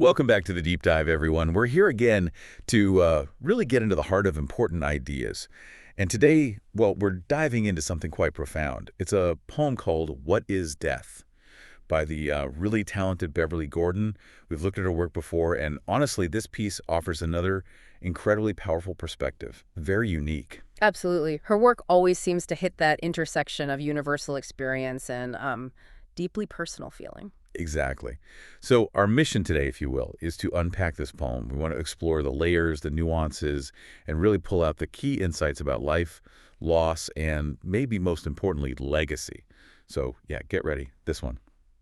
Welcome back to the Deep Dive, everyone. We're here again to really get into the heart of important ideas. And today, well, we're diving into something quite profound. It's a poem called What is Death? By the really talented Beverly Gordon. We've looked at her work before, and honestly, this piece offers another incredibly powerful perspective. Very unique. Absolutely. Her work always seems to hit that intersection of universal experience and deeply personal feeling. Exactly. So our mission today, if you will, is to unpack this poem. We want to explore the layers, the nuances, and really pull out the key insights about life, loss, and maybe most importantly, legacy. So yeah, get ready. This one.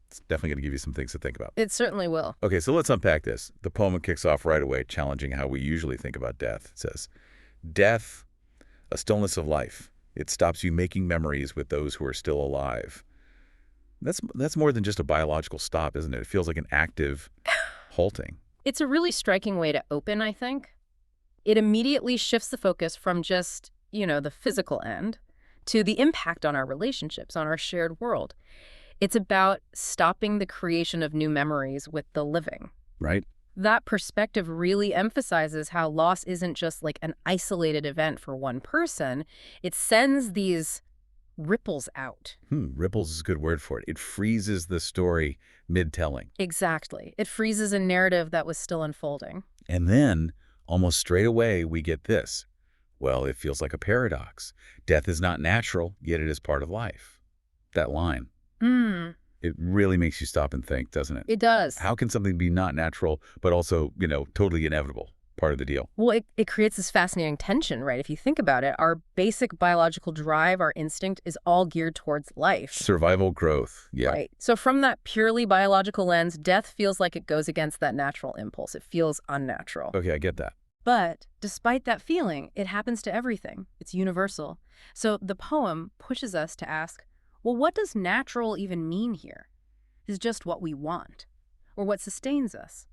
It's definitely going to give you some things to think about. It certainly will. Okay, so let's unpack this. The poem kicks off right away, challenging how we usually think about death. It says, "Death, a stillness of life. It stops you making memories with those who are still alive." That's more than just a biological stop, isn't it? It feels like an active halting. It's a really striking way to open, I think. It immediately shifts the focus from just, the physical end to the impact on our relationships, on our shared world. It's about stopping the creation of new memories with the living. Right? That perspective really emphasizes how loss isn't just like an isolated event for one person. It sends these ripples out. Ripples is a good word for it. It freezes the story mid-telling. Exactly. It freezes a narrative that was still unfolding. And then, almost straight away, we get this. Well, it feels like a paradox. Death is not natural, yet it is part of life. That line. It really makes you stop and think, doesn't it? It does. How can something be not natural, but also, totally inevitable? Part of the deal. Well, it creates this fascinating tension, right? If you think about it, our basic biological drive, our instinct, is all geared towards life. Survival, growth. Yeah. Right. So from that purely biological lens, death feels like it goes against that natural impulse. It feels unnatural. Okay, I get that. But despite that feeling, it happens to everything. It's universal. So the poem pushes us to ask, well, what does natural even mean here? Is it just what we want? Or what sustains us?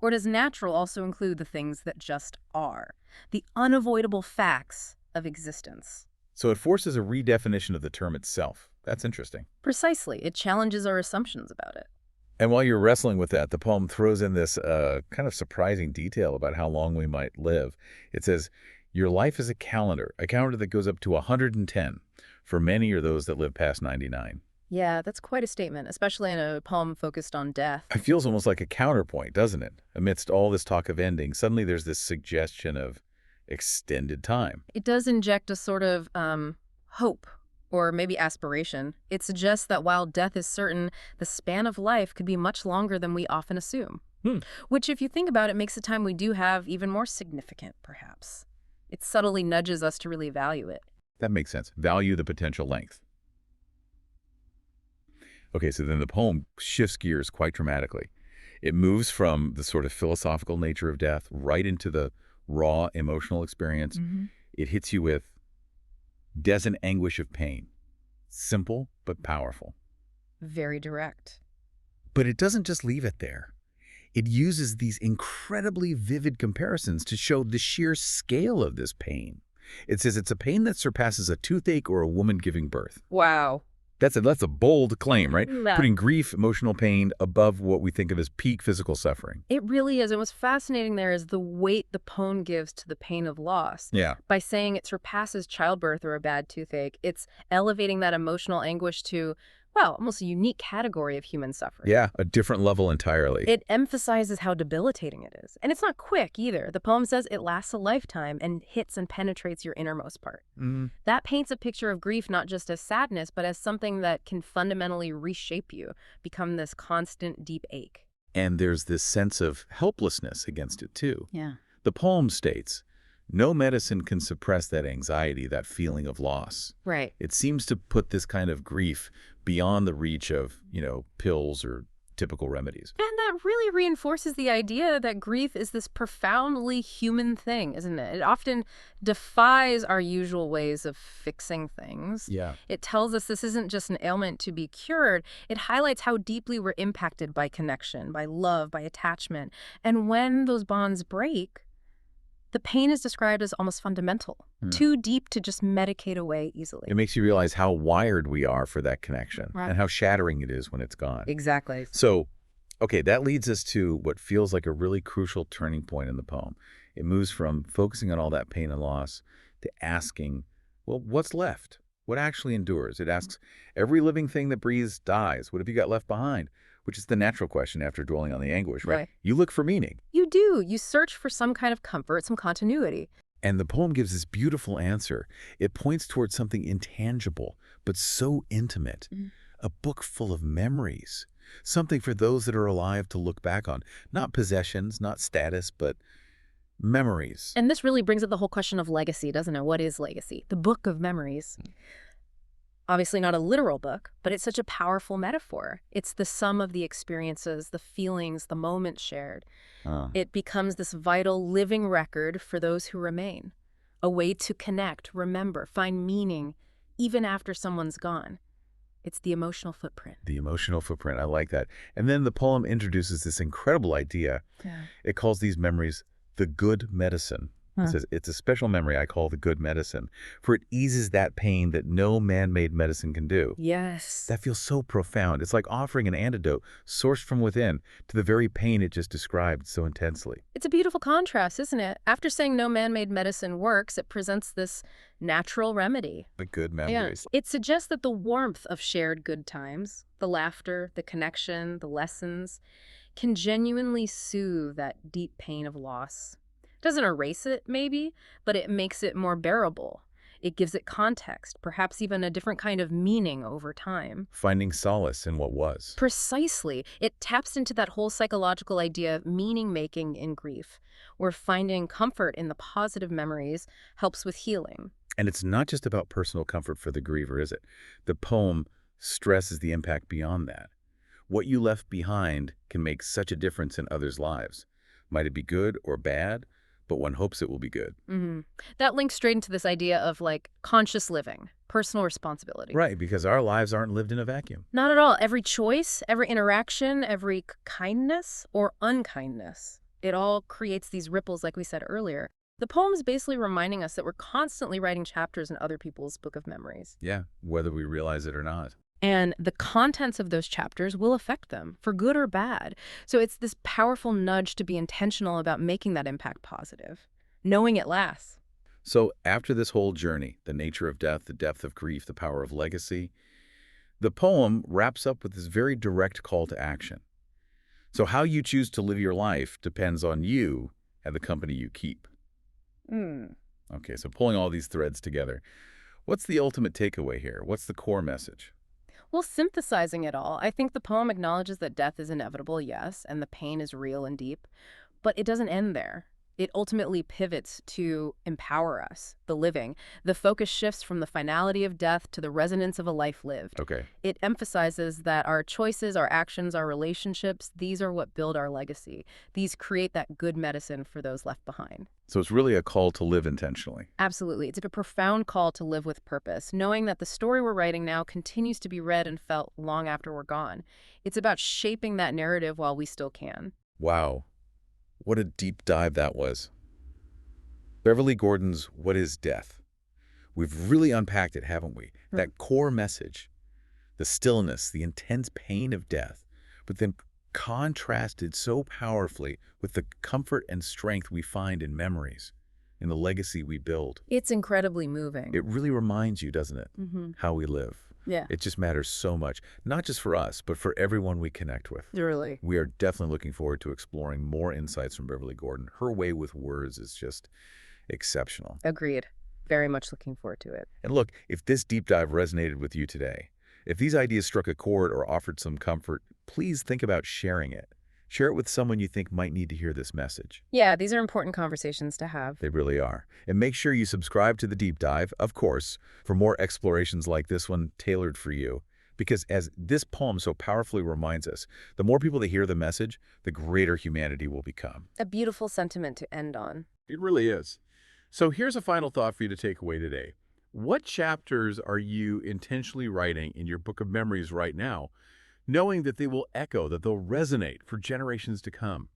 Or does natural also include the things that just are, the unavoidable facts of existence? So it forces a redefinition of the term itself. That's interesting. Precisely. It challenges our assumptions about it. And while you're wrestling with that, the poem throws in this kind of surprising detail about how long we might live. It says, your life is a calendar that goes up to 110. For many are those that live past 99. Yeah, that's quite a statement, especially in a poem focused on death. It feels almost like a counterpoint, doesn't it? Amidst all this talk of ending, suddenly there's this suggestion of extended time. It does inject a sort of hope or maybe aspiration. It suggests that while death is certain, the span of life could be much longer than we often assume. Which, if you think about it, makes the time we do have even more significant, perhaps. It subtly nudges us to really value it. That makes sense. Value the potential length. Okay, so then the poem shifts gears quite dramatically. It moves from the sort of philosophical nature of death right into the raw emotional experience. It hits you with death and anguish of pain. Simple, but powerful. Very direct. But it doesn't just leave it there. It uses these incredibly vivid comparisons to show the sheer scale of this pain. It says it's a pain that surpasses a toothache or a woman giving birth. Wow. That's a bold claim, right? Yeah. Putting grief, emotional pain above what we think of as peak physical suffering. It really is. And what's fascinating there is the weight the poem gives to the pain of loss. Yeah. By saying it surpasses childbirth or a bad toothache, it's elevating that emotional anguish to, well, almost a unique category of human suffering. Yeah, a different level entirely. It emphasizes how debilitating it is. And it's not quick either. The poem says it lasts a lifetime and hits and penetrates your innermost part. That paints a picture of grief not just as sadness, but as something that can fundamentally reshape you, become this constant deep ache. And there's this sense of helplessness against it, too. Yeah. The poem states, no medicine can suppress that anxiety, that feeling of loss. Right. It seems to put this kind of grief beyond the reach of, pills or typical remedies. And that really reinforces the idea that grief is this profoundly human thing, isn't it? It often defies our usual ways of fixing things. Yeah. It tells us this isn't just an ailment to be cured. It highlights how deeply we're impacted by connection, by love, by attachment. And when those bonds break, the pain is described as almost fundamental, too deep to just medicate away easily. It makes you realize how wired we are for that connection and how shattering it is when it's gone. Exactly. So Okay, that leads us to what feels like a really crucial turning point in the poem. It moves from focusing on all that pain and loss to asking, well, what's left? What actually endures? It asks, every living thing that breathes dies. What have you got left behind? Which is the natural question after dwelling on the anguish, right? Right. You look for meaning. You do. You search for some kind of comfort, some continuity. And the poem gives this beautiful answer. It points towards something intangible, but so intimate. Mhm. A book full of memories. Something for those that are alive to look back on. Not possessions, not status, but memories. And this really brings up the whole question of legacy, doesn't it? What is legacy? The book of memories. Obviously not a literal book, but it's such a powerful metaphor. It's the sum of the experiences, the feelings, the moments shared. It becomes this vital living record for those who remain. A way to connect, remember, find meaning, even after someone's gone. It's the emotional footprint. The emotional footprint, I like that. And then the poem introduces this incredible idea. Yeah. It calls these memories the good medicine. It says, it's a special memory I call the good medicine, for it eases that pain that no man-made medicine can do. Yes. That feels so profound. It's like offering an antidote sourced from within to the very pain it just described so intensely. It's a beautiful contrast, isn't it? After saying no man-made medicine works, it presents this natural remedy. The good Yeah. memories. It suggests that the warmth of shared good times, the laughter, the connection, the lessons, can genuinely soothe that deep pain of loss. Doesn't erase it, maybe, but it makes it more bearable. It gives it context, perhaps even a different kind of meaning over time. Finding solace in what was. Precisely. It taps into that whole psychological idea of meaning-making in grief, where finding comfort in the positive memories helps with healing. And it's not just about personal comfort for the griever, is it? The poem stresses the impact beyond that. What you left behind can make such a difference in others' lives. Might it be good or bad? But one hopes it will be good. That links straight into this idea of conscious living, personal responsibility. Right, because our lives aren't lived in a vacuum. Not at all. Every choice, every interaction, every kindness or unkindness, it all creates these ripples like we said earlier. The poem is basically reminding us that we're constantly writing chapters in other people's book of memories. Yeah, whether we realize it or not. And the contents of those chapters will affect them, for good or bad. So it's this powerful nudge to be intentional about making that impact positive, knowing it lasts. So after this whole journey, the nature of death, the depth of grief, the power of legacy, the poem wraps up with this very direct call to action. So how you choose to live your life depends on you and the company you keep. Okay, so pulling all these threads together, what's the ultimate takeaway here? What's the core message? Well, synthesizing it all, I think the poem acknowledges that death is inevitable, yes, and the pain is real and deep, but it doesn't end there. It ultimately pivots to empower us, the living. The focus shifts from the finality of death to the resonance of a life lived. Okay. It emphasizes that our choices, our actions, our relationships, these are what build our legacy. These create that good medicine for those left behind. So it's really a call to live intentionally. Absolutely. It's a profound call to live with purpose, knowing that the story we're writing now continues to be read and felt long after we're gone. It's about shaping that narrative while we still can. Wow. What a deep dive that was. Beverly Gordon's What is Death? We've really unpacked it, haven't we? That core message, the stillness, the intense pain of death, but then contrasted so powerfully with the comfort and strength we find in memories, in the legacy we build. It's incredibly moving. It really reminds you, doesn't it, how we live. Yeah. It just matters so much, not just for us, but for everyone we connect with. Really. We are definitely looking forward to exploring more insights from Beverly Gordon. Her way with words is just exceptional. Agreed. Very much looking forward to it. And look, if this deep dive resonated with you today, if these ideas struck a chord or offered some comfort, please think about sharing it. Share it with someone you think might need to hear this message. Yeah, these are important conversations to have. They really are. And make sure you subscribe to The Deep Dive, of course, for more explorations like this one tailored for you. Because as this poem so powerfully reminds us, the more people that hear the message, the greater humanity will become. A beautiful sentiment to end on. It really is. So here's a final thought for you to take away today. What chapters are you intentionally writing in your book of memories right now, knowing that they will echo, that they'll resonate for generations to come?